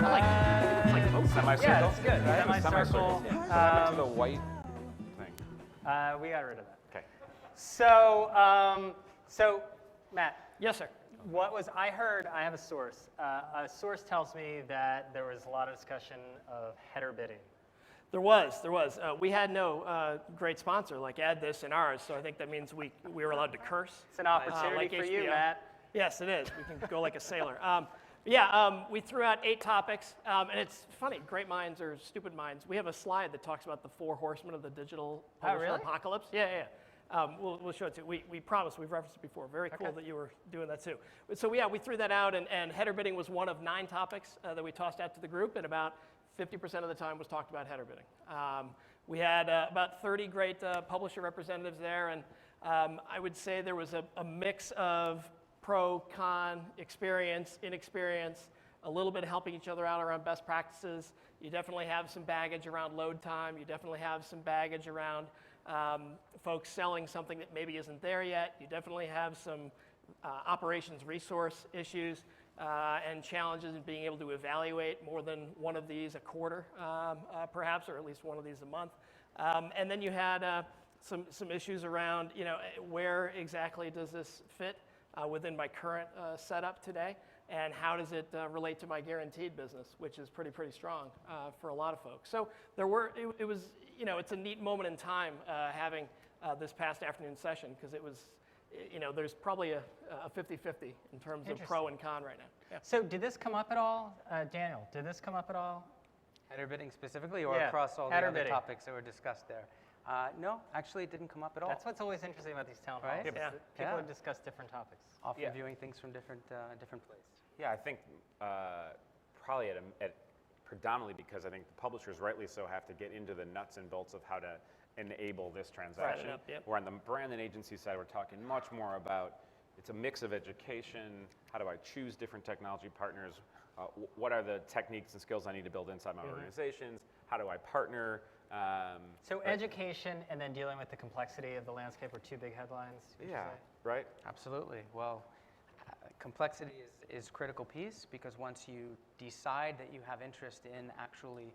It's like semicircle. Yeah, it's good. Right? Semicircle. What happened to the white thing? We got rid of that. Okay. So Matt. Yes, sir. I heard, I have a source. A source tells me that there was a lot of discussion of header bidding. There was. We had no great sponsor like AddThis in ours, so I think that means we were allowed to curse. It's an opportunity like for HBO. you, Matt. Yes, it is. We can go like a sailor. We threw out 8 topics, and it's funny, great minds or stupid minds. We have a slide that talks about the 4 horsemen of the digital publisher apocalypse. Yeah. We'll show it to you. We promised, we've referenced it before. Very cool that you were doing that too. So yeah, we threw that out, and header bidding was one of 9 topics that we tossed out to the group, and about 50% of the time was talked about header bidding. We had about 30 great publisher representatives there, and I would say there was a mix of pro, con, experience, inexperience, a little bit helping each other out around best practices. You definitely have some baggage around load time. You definitely have some baggage around folks selling something that maybe isn't there yet. You definitely have some operations resource issues and challenges in being able to evaluate more than one of these a quarter, perhaps, or at least one of these a month. And then you had some issues around, where exactly does this fit within my current setup today, and how does it relate to my guaranteed business, which is pretty strong for a lot of folks. So it was, it's a neat moment in time having this past afternoon session, because it was, there's probably a 50-50 in terms of pro and con right now. Yeah. So did this come up at all, Daniel? Did this come up at all? Header bidding specifically, or across all the other topics that were discussed there? No, actually it didn't come up at all. That's what's always interesting about these town halls. Right? People discuss different topics. Often viewing things from different places. Yeah, I think probably predominantly because I think the publishers, rightly so, have to get into the nuts and bolts of how to enable this transaction. Where on the brand and agency side, we're talking much more about, it's a mix of education, how do I choose different technology partners, what are the techniques and skills I need to build inside my organizations, how do I partner. So education and then dealing with the complexity of the landscape are 2 big headlines. Yeah, right? Absolutely. Well, complexity is a critical piece, because once you decide that you have interest in actually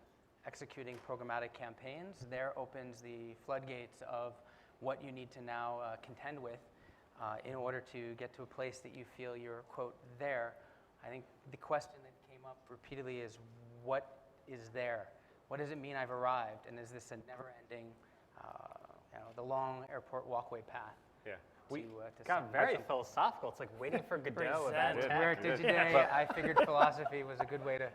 executing programmatic campaigns, there opens the floodgates of what you need to now contend with in order to get to a place that you feel you're, quote, there. I think the question that came up repeatedly is, what is there? What does it mean I've arrived? And is this a never-ending, the long airport walkway path? Yeah. Got very philosophical. It's like waiting for Godot about tech. We're at Digiday. I figured philosophy was a good way to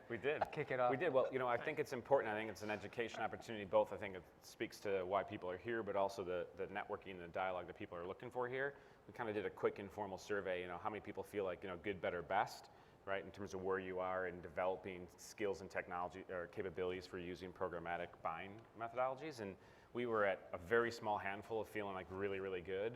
kick it off. We did. Well, I think it's important. I think it's an education opportunity. Both, I think it speaks to why people are here, but also the networking and the dialogue that people are looking for here. We kind of did a quick informal survey, how many people feel like, good, better, best, right, in terms of where you are in developing skills and technology or capabilities for using programmatic buying methodologies. And we were at a very small handful of feeling like really, really good.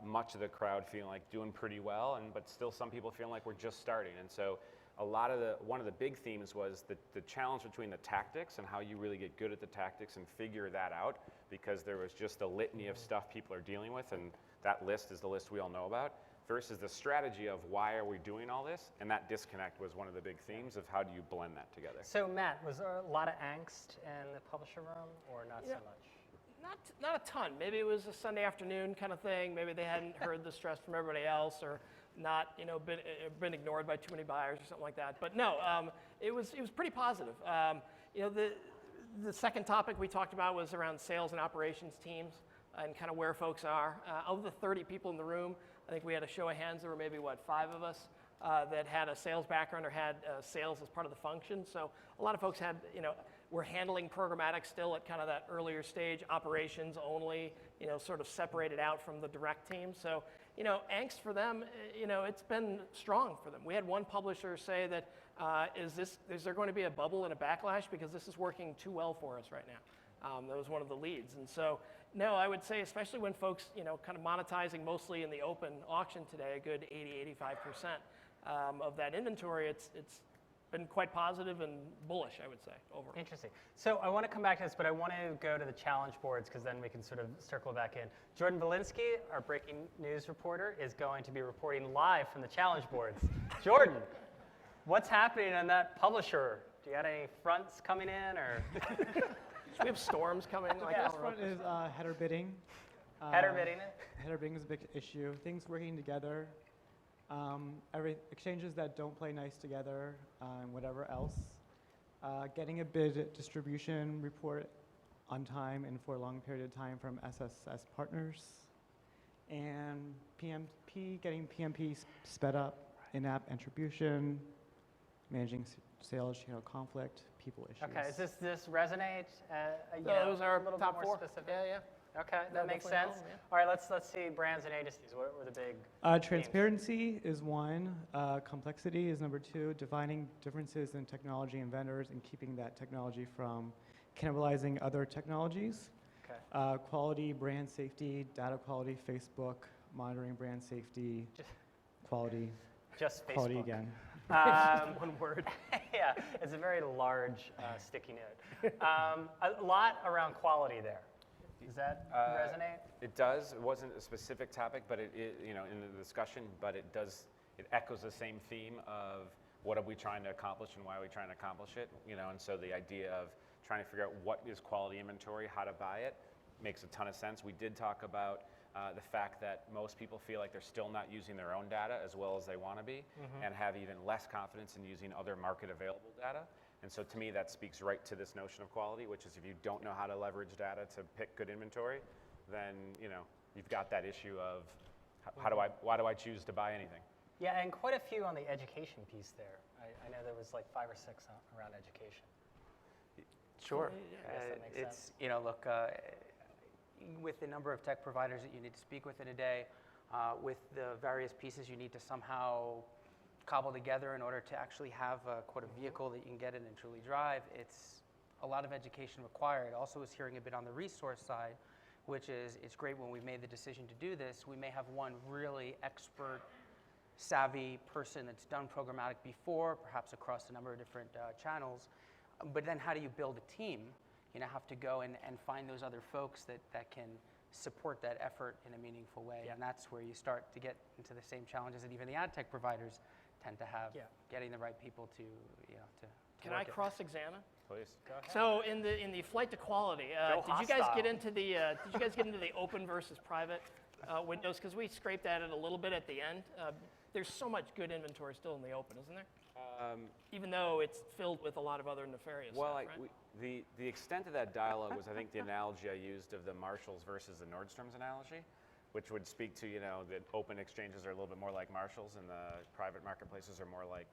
Much of the crowd feeling like doing pretty well, but still some people feeling like we're just starting. And so one of the big themes was the challenge between the tactics and how you really get good at the tactics and figure that out, because there was just a litany of stuff people are dealing with, and that list is the list we all know about, versus the strategy of why are we doing all this, and that disconnect was one of the big themes of how do you blend that together. So Matt, was there a lot of angst in the publisher room, or not so much? Not a ton. Maybe it was a Sunday afternoon kind of thing. Maybe they hadn't heard the stress from everybody else, or not, been ignored by too many buyers or something like that. But no, it was pretty positive. The second topic we talked about was around sales and operations teams and kind of where folks are. Of the 30 people in the room, I think we had a show of hands. There were maybe 5 of us that had a sales background or had sales as part of the function. So a lot of folks had, we're handling programmatic still at kind of that earlier stage, operations only, sort of separated out from the direct team. So, angst for them, it's been strong for them. We had one publisher say that, is there going to be a bubble and a backlash because this is working too well for us right now? That was one of the leads. And so, no, I would say, especially when folks, kind of monetizing mostly in the open auction today, a good 80-85% of that inventory, it's been quite positive and bullish, I would say, overall. Interesting. So I want to come back to this, but I want to go to the challenge boards, because then we can sort of circle back in. Jordan Valinsky, our breaking news reporter, is going to be reporting live from the challenge boards. Jordan, what's happening on that publisher? Do you got any fronts coming in, or We have storms coming. Like Yeah. all First one around. is header bidding. header bidding it? Header bidding is a big issue. Things working together. Exchanges that don't play nice together, and whatever else. Getting a bid distribution report on time and for a long period of time from SSS partners. And PMP, getting PMP sped up, in-app attribution, managing sales channel conflict, people issues. Okay, does this resonate? Those are a little top bit more 4. specific. Yeah. Okay, No, that makes definitely sense. no, yeah. All right, let's see brands and agencies. What were the big? Transparency is one. Complexity is number 2. Defining differences in technology and vendors and keeping that technology from cannibalizing other technologies. Okay. Quality, brand safety, data quality, Facebook, monitoring brand safety, Just- quality, Just Facebook. quality again. One word. Yeah, it's a very large sticky note. A lot around quality there. Does that resonate? It does. It wasn't a specific topic, but it in the discussion, but it echoes the same theme of what are we trying to accomplish and why are we trying to accomplish it, and so the idea of trying to figure out what is quality inventory, how to buy it, makes a ton of sense. We did talk about the fact that most people feel like they're still not using their own data as well as they want to be, and have even less confidence in using other market available data. And so to me, that speaks right to this notion of quality, which is if you don't know how to leverage data to pick good inventory, then you've got that issue of why do I choose to buy anything? Yeah, and quite a few on the education piece there. I know there was like 5 or 6 around education. Sure. I guess that makes It's, look, with the number of tech providers that you need to speak with in a day, with the various pieces you need to somehow cobble together in order to actually have a vehicle that you can get in and truly drive, it's a lot of education required. Also was hearing a bit on the resource side, which is, it's great when we made the decision to do this, we may have one really expert, savvy person that's done programmatic before, perhaps across a number of different channels, but then how do you build a team? Have to go and find those other folks that can support that effort in a meaningful way. Yeah. And that's where you start to get into the same challenges that even the ad tech providers tend to have, Yeah. getting the right people to Can I work it. cross-examine? Please. Go ahead. So in the flight to quality, Go did you guys hostile. get into the open versus private windows? Because we scraped at it a little bit at the end. There's so much good inventory still in the open, isn't there? Even though it's filled with a lot of other nefarious Well, stuff, right? the extent of that dialogue was, I think, the analogy I used of the Marshalls versus the Nordstrom's analogy, which would speak to, that open exchanges are a little bit more like Marshalls and the private marketplaces are more like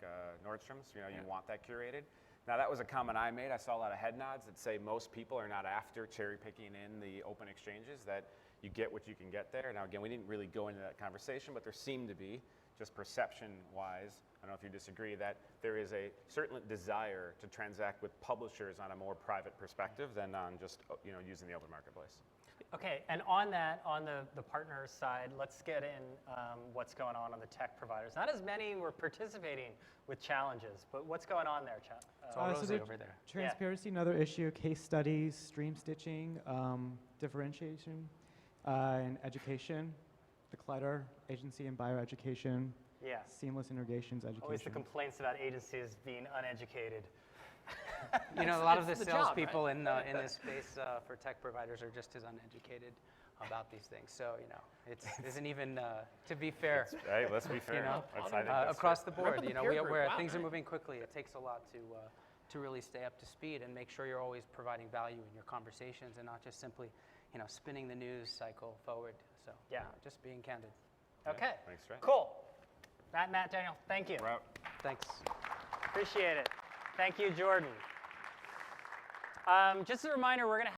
Nordstrom's. You want that curated. Now, that was a comment I made. I saw a lot of head nods that say most people are not after cherry picking in the open exchanges, that you get what you can get there. Now, again, we didn't really go into that conversation, but there seemed to be, just perception-wise, I don't know if you disagree, that there is a certain desire to transact with publishers on a more private perspective than on just using the open marketplace. Okay, and on that, on the partner side, let's get in what's going on the tech providers. Not as many were participating with challenges, but what's going on there, It's all so rosy the over there. Transparency, another issue. Case studies, stream stitching, differentiation, and education. The clutter, agency and bioeducation. Yeah. Seamless integrations, education. Always the complaints about agencies being uneducated. A lot of the It's the job, salespeople in this space for tech providers are just as uneducated about these things. So, it isn't even, to be fair, Hey, let's be fair. I think that's across the board, Remember the peer group, where wow, things are right. moving quickly, it takes a lot to really stay up to speed and make sure you're always providing value in your conversations and not just simply, spinning the news cycle forward. So, Yeah. just being candid. Okay, Thanks, Trey. cool. Matt, Daniel, thank you. We're out. Thanks. Appreciate it. Thank you, Jordan. Just a reminder, we're going to